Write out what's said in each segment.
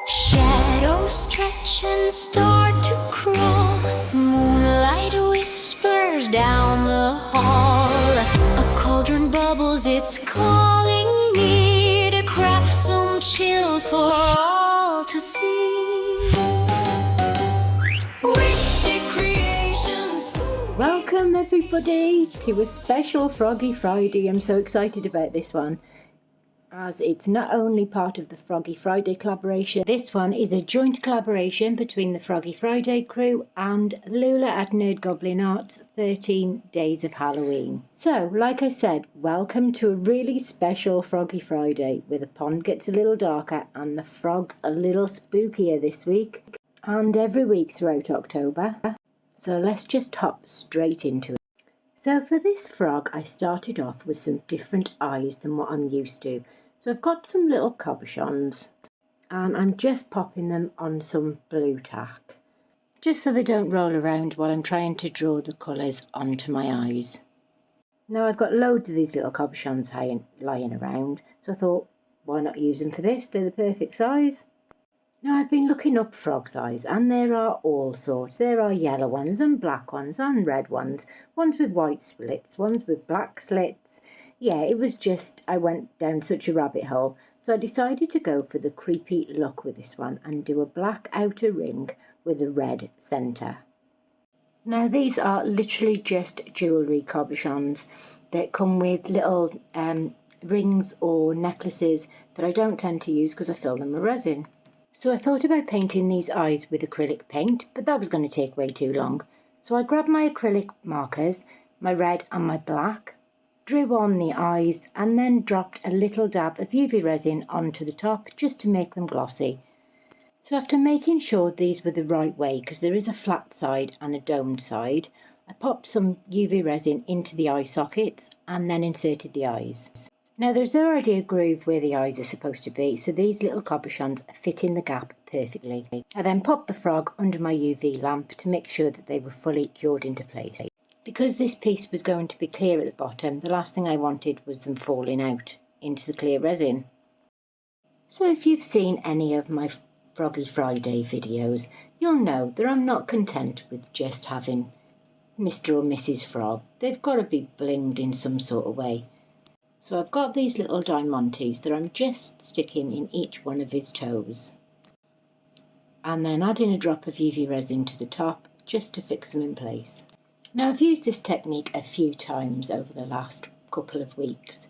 Shadows stretch and start to crawl. Moonlight whispers down the hall. A cauldron bubbles, it's calling me to craft some chills for all to see. Wicked creations. Welcome everybody to a special Froggy Friday. I'm so excited about this one, as it's not only part of the Froggy Friday collaboration. This one is a joint collaboration between the Froggy Friday crew and Lula at Nerd Goblin Art's 13 Days of Halloween. So, like I said, welcome to a really special Froggy Friday, where the pond gets a little darker and the frogs a little spookier this week, and every week throughout October. So let's just hop straight into it. So for this frog, I started off with some different eyes than what I'm used to. So I've got some little cabochons and I'm just popping them on some blue tack, just so they don't roll around while I'm trying to draw the colours onto my eyes. Now I've got loads of these little cabochons lying around, so I thought, why not use them for this? They're the perfect size. Now I've been looking up frogs' eyes, and there are all sorts. There are yellow ones and black ones and red ones with white slits, ones with black slits. Yeah, it was just, I went down such a rabbit hole. So I decided to go for the creepy look with this one and do a black outer ring with a red centre. Now these are literally just jewellery cabochons that come with little rings or necklaces that I don't tend to use because I fill them with resin. So I thought about painting these eyes with acrylic paint, but that was going to take way too long. So I grabbed my acrylic markers, my red and my black, drew on the eyes, and then dropped a little dab of UV resin onto the top just to make them glossy. So after making sure these were the right way, because there is a flat side and a domed side, I popped some UV resin into the eye sockets and then inserted the eyes. Now there's already a groove where the eyes are supposed to be, so these little cabochons fit in the gap perfectly. I then popped the frog under my UV lamp to make sure that they were fully cured into place. Because this piece was going to be clear at the bottom, the last thing I wanted was them falling out into the clear resin. So if you've seen any of my Froggy Friday videos, you'll know that I'm not content with just having Mr. or Mrs. Frog. They've got to be blinged in some sort of way. So I've got these little diamantes that I'm just sticking in each one of his toes, and then adding a drop of UV resin to the top just to fix them in place. Now I've used this technique a few times over the last couple of weeks.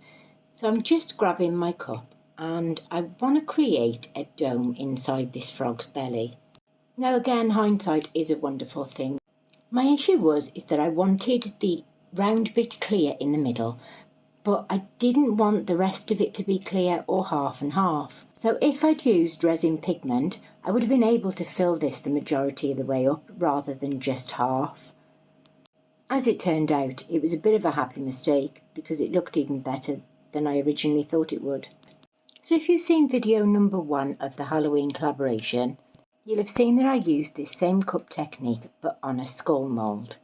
So I'm just grabbing my cup and I want to create a dome inside this frog's belly. Now again, hindsight is a wonderful thing. My issue is that I wanted the round bit clear in the middle, but I didn't want the rest of it to be clear or half and half. So if I'd used resin pigment, I would have been able to fill this the majority of the way up rather than just half. As it turned out, it was a bit of a happy mistake because it looked even better than I originally thought it would. So if you've seen video number 1 of the Halloween collaboration, you'll have seen that I used this same cup technique but on a skull mould.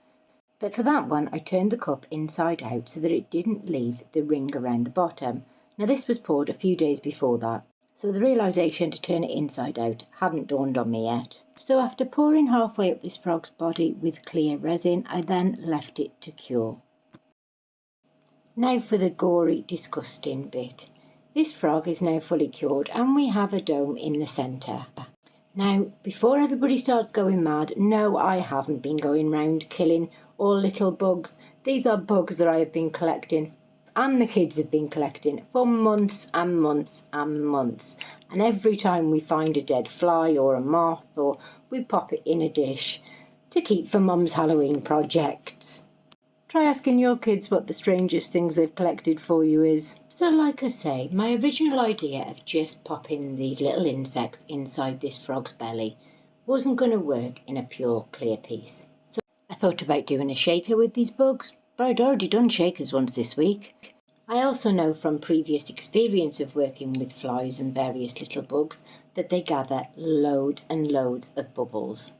But for that one, I turned the cup inside out so that it didn't leave the ring around the bottom. Now this was poured a few days before that, so the realisation to turn it inside out hadn't dawned on me yet. So after pouring halfway up this frog's body with clear resin, I then left it to cure. Now for the gory, disgusting bit. This frog is now fully cured and we have a dome in the centre. Now, before everybody starts going mad, no, I haven't been going round killing all little bugs. These are bugs that I have been collecting, and the kids have been collecting for months and months and months. And every time we find a dead fly or a moth, or we pop it in a dish to keep for Mum's Halloween projects. Try asking your kids what the strangest things they've collected for you is. So like I say, my original idea of just popping these little insects inside this frog's belly wasn't going to work in a pure clear piece. So I thought about doing a shaker with these bugs, but I'd already done shakers once this week. I also know from previous experience of working with flies and various little bugs that they gather loads and loads of bubbles.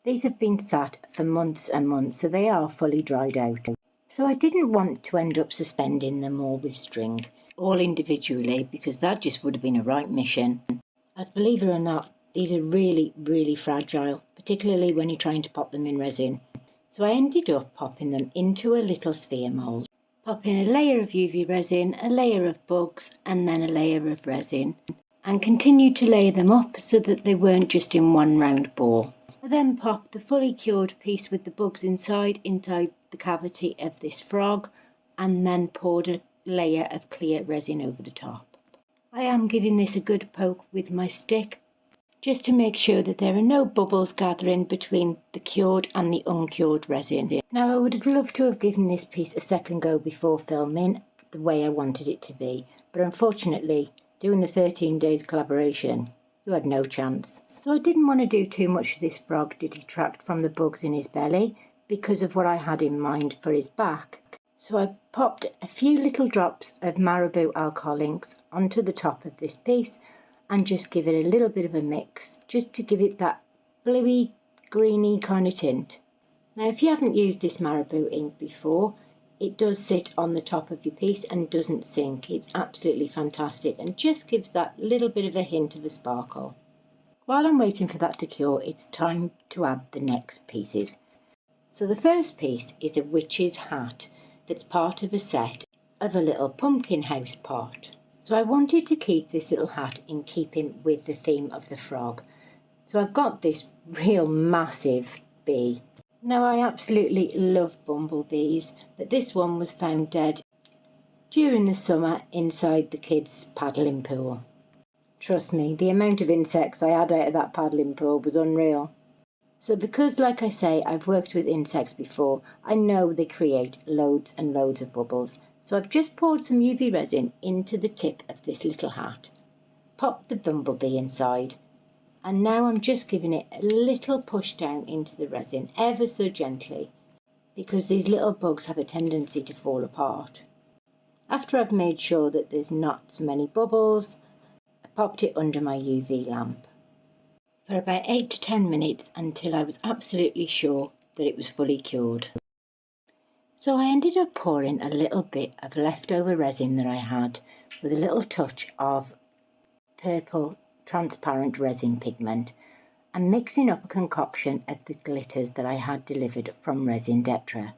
These have been sat for months and months, so they are fully dried out. So I didn't want to end up suspending them all with string, all individually, because that just would have been a right mission. As believe it or not, these are really, really fragile, particularly when you're trying to pop them in resin. So I ended up popping them into a little sphere mould. Pop in a layer of UV resin, a layer of bugs, and then a layer of resin, and continue to layer them up so that they weren't just in one round ball. I then popped the fully cured piece with the bugs inside the cavity of this frog, and then poured a layer of clear resin over the top. I am giving this a good poke with my stick, just to make sure that there are no bubbles gathering between the cured and the uncured resin. Now I would have loved to have given this piece a second go before filming the way I wanted it to be, but unfortunately, doing the 13 days collaboration, you had no chance. So I didn't want to do too much to this frog to detract from the bugs in his belly because of what I had in mind for his back. So I popped a few little drops of marabou alcohol inks onto the top of this piece and just give it a little bit of a mix, just to give it that bluey, greeny kind of tint. Now if you haven't used this marabou ink before, it does sit on the top of your piece and doesn't sink. It's absolutely fantastic and just gives that little bit of a hint of a sparkle. While I'm waiting for that to cure, it's time to add the next pieces. So the first piece is a witch's hat that's part of a set of a little pumpkin house pot. So I wanted to keep this little hat in keeping with the theme of the frog. So I've got this real massive bee. Now I absolutely love bumblebees, but this one was found dead during the summer inside the kids' paddling pool. Trust me, the amount of insects I had out of that paddling pool was unreal. So because, like I say, I've worked with insects before, I know they create loads and loads of bubbles. So I've just poured some UV resin into the tip of this little hat, popped the bumblebee inside, and now I'm just giving it a little push down into the resin, ever so gently, because these little bugs have a tendency to fall apart. After I've made sure that there's not so many bubbles, I popped it under my UV lamp for about 8 to 10 minutes until I was absolutely sure that it was fully cured. So I ended up pouring a little bit of leftover resin that I had with a little touch of purple transparent resin pigment and mixing up a concoction of the glitters that I had delivered from Resin Detra.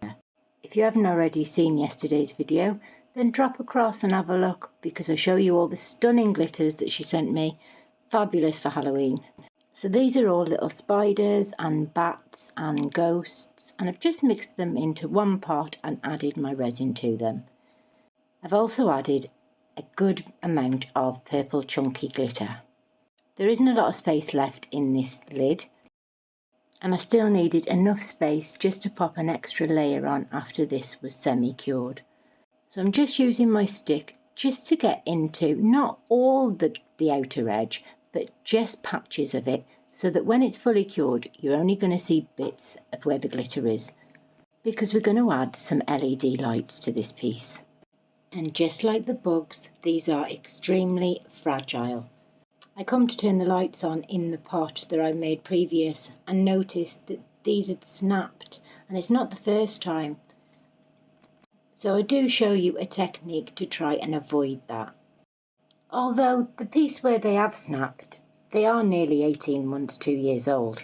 If you haven't already seen yesterday's video, then drop across and have a look because I show you all the stunning glitters that she sent me. Fabulous for Halloween. So these are all little spiders and bats and ghosts, and I've just mixed them into one pot and added my resin to them. I've also added a good amount of purple chunky glitter. There isn't a lot of space left in this lid, and I still needed enough space just to pop an extra layer on after this was semi-cured. So I'm just using my stick just to get into not all the outer edge, but just patches of it, so that when it's fully cured, you're only going to see bits of where the glitter is, because we're going to add some LED lights to this piece. And just like the bugs, these are extremely fragile. I come to turn the lights on in the pot that I made previous and noticed that these had snapped, and it's not the first time. So I do show you a technique to try and avoid that. Although the piece where they have snapped, they are nearly 18 months, 2 years old.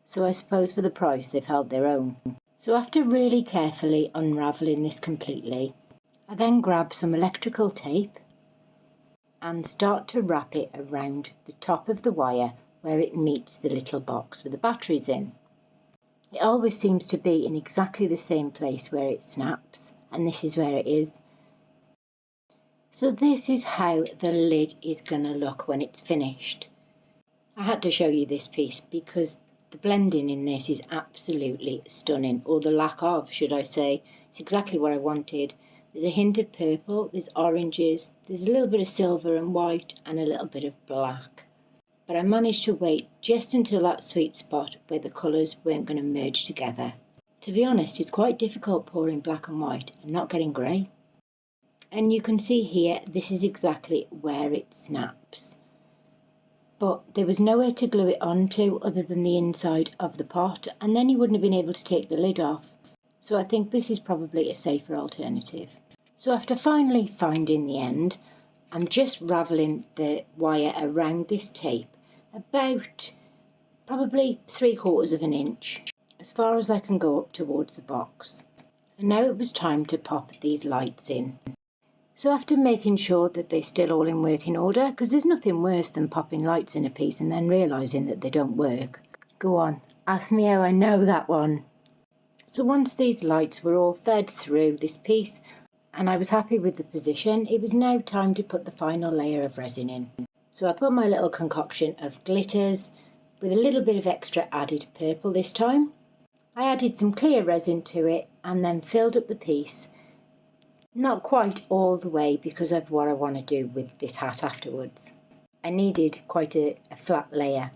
So I suppose for the price they've held their own. So after really carefully unravelling this completely, I then grab some electrical tape and start to wrap it around the top of the wire where it meets the little box with the batteries in. It always seems to be in exactly the same place where it snaps, and this is where it is. So this is how the lid is going to look when it's finished. I had to show you this piece because the blending in this is absolutely stunning, or the lack of, should I say. It's exactly what I wanted. There's a hint of purple, there's oranges, there's a little bit of silver and white and a little bit of black. But I managed to wait just until that sweet spot where the colours weren't going to merge together. To be honest, it's quite difficult pouring black and white and not getting grey. And you can see here, this is exactly where it snaps. But there was nowhere to glue it onto other than the inside of the pot, and then you wouldn't have been able to take the lid off. So I think this is probably a safer alternative. So after finally finding the end, I'm just ravelling the wire around this tape about probably 3/4 of an inch, as far as I can go up towards the box. And now it was time to pop these lights in. So after making sure that they're still all in working order, because there's nothing worse than popping lights in a piece and then realising that they don't work. Go on, ask me how I know that one. So once these lights were all fed through this piece and I was happy with the position, it was now time to put the final layer of resin in. So I've got my little concoction of glitters with a little bit of extra added purple this time. I added some clear resin to it and then filled up the piece. Not quite all the way because of what I want to do with this hat afterwards. I needed quite a flat layer.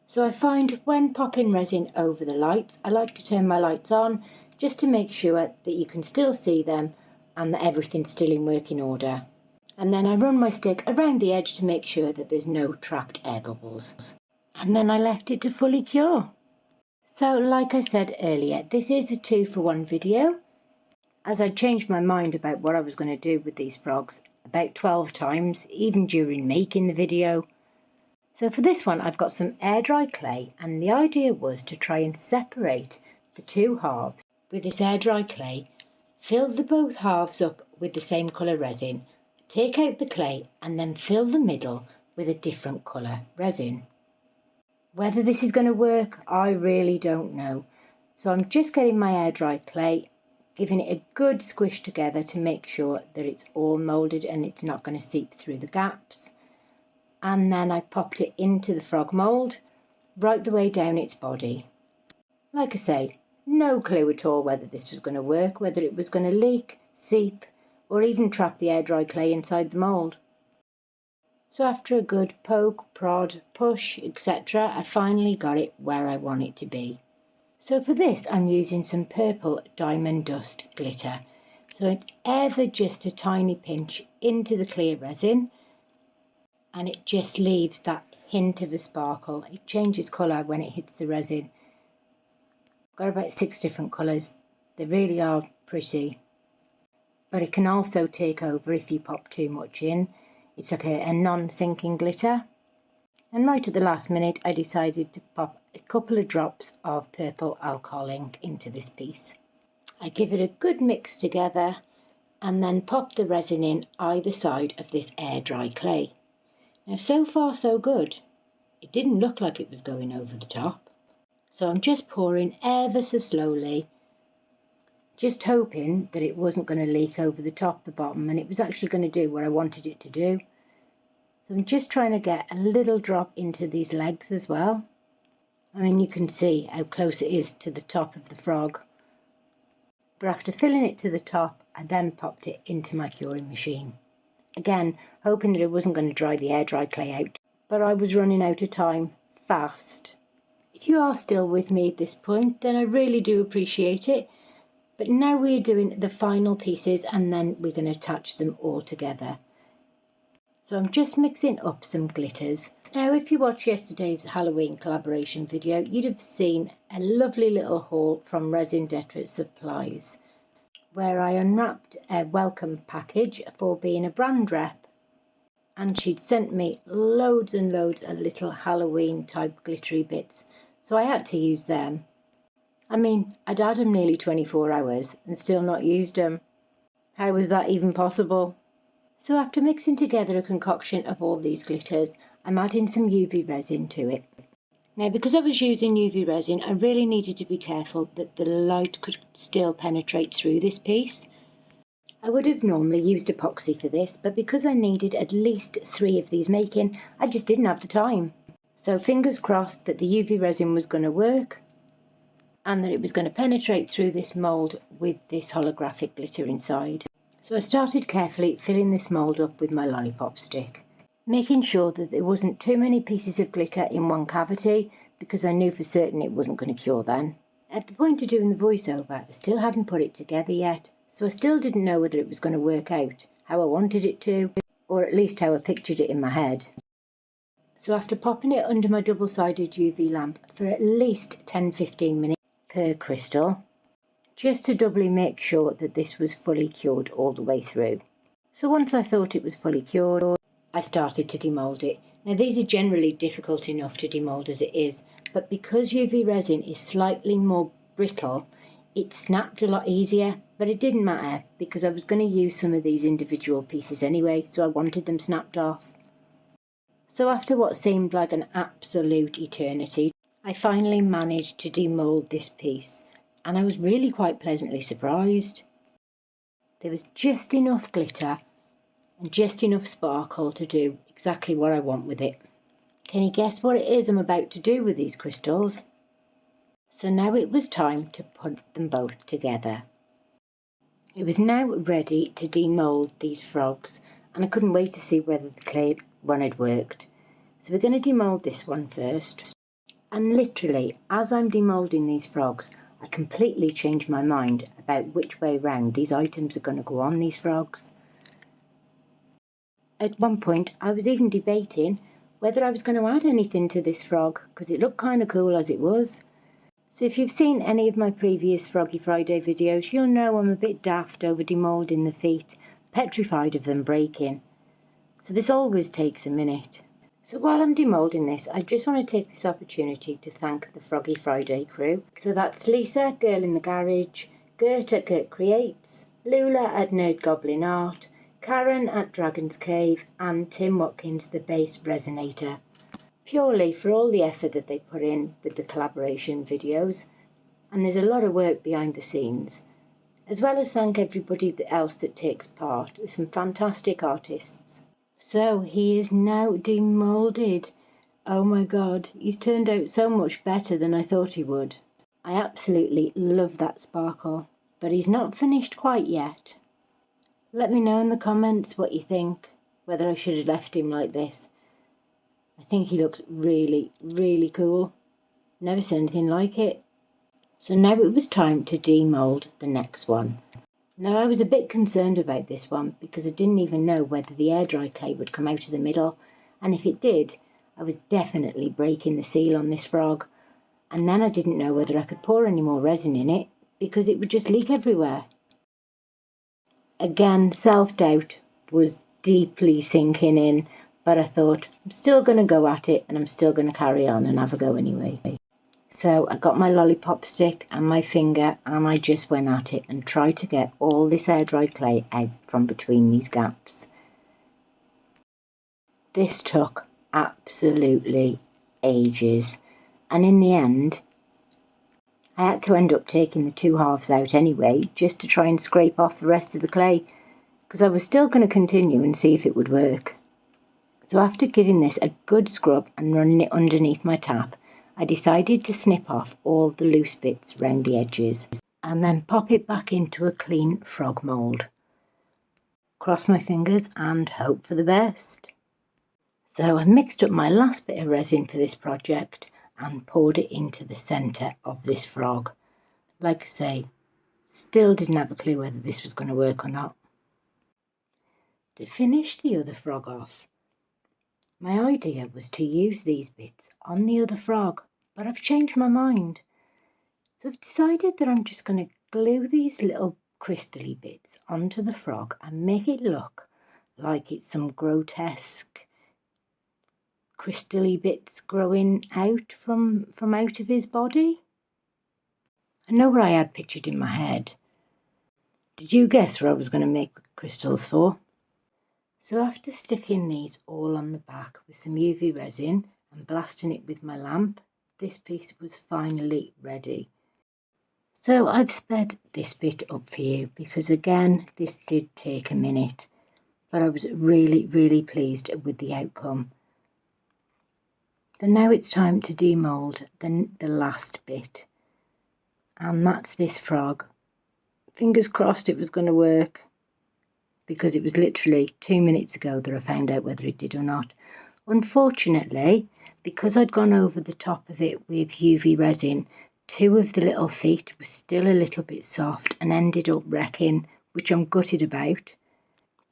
So I find when popping resin over the lights, I like to turn my lights on just to make sure that you can still see them and that everything's still in working order. And then I run my stick around the edge to make sure that there's no trapped air bubbles. And then I left it to fully cure. So like I said earlier, this is a 2-for-1 video, as I changed my mind about what I was going to do with these frogs about 12 times, even during making the video. So for this one I've got some air dry clay, and the idea was to try and separate the two halves with this air dry clay, fill the both halves up with the same colour resin, take out the clay and then fill the middle with a different colour resin. Whether this is going to work, I really don't know. So I'm just getting my air dry clay, giving it a good squish together to make sure that it's all moulded and it's not going to seep through the gaps. And then I popped it into the frog mould right the way down its body. Like I say, no clue at all whether this was going to work, whether it was going to leak, seep, or even trap the air dry clay inside the mould. So after a good poke, prod, push, etc., I finally got it where I want it to be. So for this I'm using some purple diamond dust glitter. So it's ever just a tiny pinch into the clear resin and it just leaves that hint of a sparkle. It changes colour when it hits the resin. I've got about 6 different colours. They really are pretty. But it can also take over if you pop too much in. It's like a non-sinking glitter. And right at the last minute I decided to pop a couple of drops of purple alcohol ink into this piece. I give it a good mix together and then pop the resin in either side of this air dry clay. Now so far so good. It didn't look like it was going over the top. So I'm just pouring ever so slowly, just hoping that it wasn't going to leak over the top, the bottom, and it was actually going to do what I wanted it to do. So I'm just trying to get a little drop into these legs as well. I mean, you can see how close it is to the top of the frog. But after filling it to the top, I then popped it into my curing machine. Again, hoping that it wasn't going to dry the air dry clay out. But I was running out of time fast. If you are still with me at this point, then I really do appreciate it. But now we're doing the final pieces and then we're going to attach them all together. So I'm just mixing up some glitters. Now if you watched yesterday's Halloween collaboration video, you'd have seen a lovely little haul from Resin Decor Supplies, where I unwrapped a welcome package for being a brand rep, and she'd sent me loads and loads of little Halloween type glittery bits, so I had to use them. I mean, I'd had them nearly 24 hours and still not used them. How was that even possible? So after mixing together a concoction of all these glitters, I'm adding some UV resin to it. Now because I was using UV resin, I really needed to be careful that the light could still penetrate through this piece. I would have normally used epoxy for this, but because I needed at least 3 of these making, I just didn't have the time. So fingers crossed that the UV resin was going to work and that it was going to penetrate through this mould with this holographic glitter inside. So I started carefully filling this mould up with my lollipop stick, making sure that there wasn't too many pieces of glitter in one cavity because I knew for certain it wasn't going to cure then. At the point of doing the voiceover, I still hadn't put it together yet, so I still didn't know whether it was going to work out how I wanted it to, or at least how I pictured it in my head. So after popping it under my double-sided UV lamp for at least 10-15 minutes per crystal, just to doubly make sure that this was fully cured all the way through. So once I thought it was fully cured, I started to demould it, Now these are generally difficult enough to demould as it is, but because UV resin is slightly more brittle, it snapped a lot easier, but it didn't matter because I was going to use some of these individual pieces anyway, so I wanted them snapped off. So after what seemed like an absolute eternity, I finally managed to demould this piece, and I was really quite pleasantly surprised. There was just enough glitter and just enough sparkle to do exactly what I want with it. Can you guess what it is I'm about to do with these crystals? So now it was time to put them both together. It was now ready to demould these frogs, and I couldn't wait to see whether the clay one had worked. So we're going to demould this one first. And literally, as I'm demoulding these frogs, I completely changed my mind about which way round these items are going to go on these frogs. At one point, I was even debating whether I was going to add anything to this frog, because it looked kind of cool as it was. So if you've seen any of my previous Froggy Friday videos, you'll know I'm a bit daft over demoulding the feet, petrified of them breaking. So this always takes a minute. So while I'm demoulding this, I just want to take this opportunity to thank the Froggy Friday crew. So that's Lisa, Girl in the Garage, Gert at Gert Creates, Lula at Nerd Goblin Art, Karen at Dragon's Cave, and Tim Watkins, the bass resonator. Purely for all the effort that they put in with the collaboration videos, and there's a lot of work behind the scenes, as well as thank everybody else that takes part. There's some fantastic artists. So he is now demoulded. Oh my god, he's turned out so much better than I thought he would. I absolutely love that sparkle, but he's not finished quite yet. Let me know in the comments what you think, whether I should have left him like this. I think he looks really, really cool. Never seen anything like it. So now it was time to demould the next one. Now I was a bit concerned about this one because I didn't even know whether the air dry clay would come out of the middle, and if it did, I was definitely breaking the seal on this frog, and then I didn't know whether I could pour any more resin in it because it would just leak everywhere. Again, self-doubt was deeply sinking in, but I thought I'm still going to go at it and I'm still going to carry on and have a go anyway. So I got my lollipop stick and my finger and I just went at it and tried to get all this air dry clay out from between these gaps. This took absolutely ages, and in the end I had to end up taking the two halves out anyway, just to try and scrape off the rest of the clay, because I was still going to continue and see if it would work. So after giving this a good scrub and running it underneath my tap, I decided to snip off all the loose bits round the edges and then pop it back into a clean frog mould. Cross my fingers and hope for the best. So I mixed up my last bit of resin for this project and poured it into the centre of this frog. Like I say, still didn't have a clue whether this was going to work or not. To finish the other frog off, my idea was to use these bits on the other frog, but I've changed my mind. So I've decided that I'm just going to glue these little crystally bits onto the frog and make it look like it's some grotesque crystally bits growing out from out of his body. I know what I had pictured in my head. Did you guess what I was going to make the crystals for? So after sticking these all on the back with some UV resin and blasting it with my lamp, this piece was finally ready. So I've sped this bit up for you because again this did take a minute, but I was really, really pleased with the outcome. So now it's time to demould the last bit, and that's this frog. Fingers crossed it was going to work, because it was literally 2 minutes ago that I found out whether it did or not. Unfortunately, because I'd gone over the top of it with UV resin, 2 of the little feet were still a little bit soft and ended up wrecking, which I'm gutted about.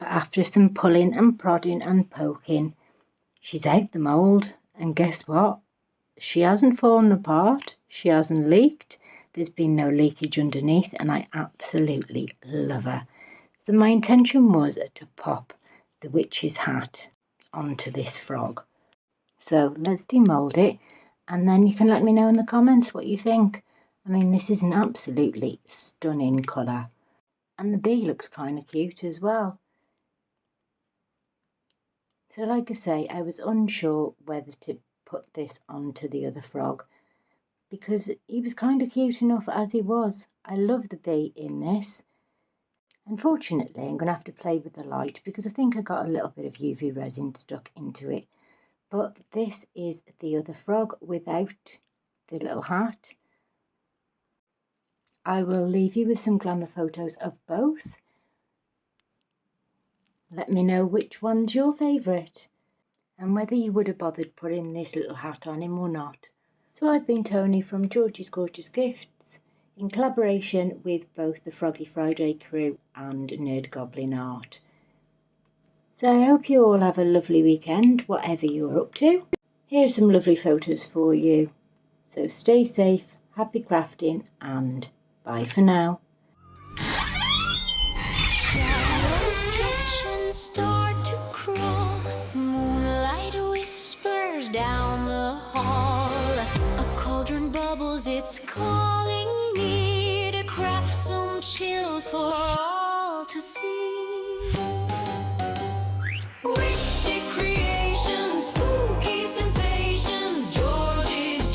But after some pulling and prodding and poking, she's out the mould, and guess what? She hasn't fallen apart, she hasn't leaked, there's been no leakage underneath, and I absolutely love her. So my intention was to pop the witch's hat onto this frog. So let's demould it, and then you can let me know in the comments what you think. I mean, this is an absolutely stunning colour, and the bee looks kind of cute as well. So like I say, I was unsure whether to put this onto the other frog, because he was kind of cute enough as he was. I love the bee in this. Unfortunately, I'm going to have to play with the light because I think I got a little bit of UV resin stuck into it. But this is the other frog without the little hat. I will leave you with some glamour photos of both. Let me know which one's your favourite and whether you would have bothered putting this little hat on him or not. So I've been Tony from Georgie's Gorgeous Gifts, in collaboration with both the Froggy Friday crew and Nerd Goblin Art. So I hope you all have a lovely weekend, whatever you're up to. Here are some lovely photos for you. So stay safe, happy crafting, and bye for now. Shadows stretch and start to crawl. Moonlight whispers down the hall. A cauldron bubbles, it's calling me to craft some chills for all to see. Witchy creations, spooky sensations, Georgie's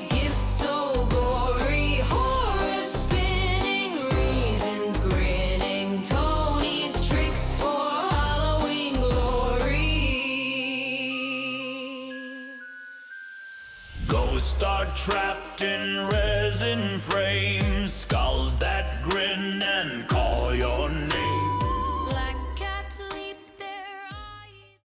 gifts so gory, horror spinning, reasons grinning, Tony's tricks for Halloween glory. Ghosts are trapped in resin frames, skulls that grin and call your name.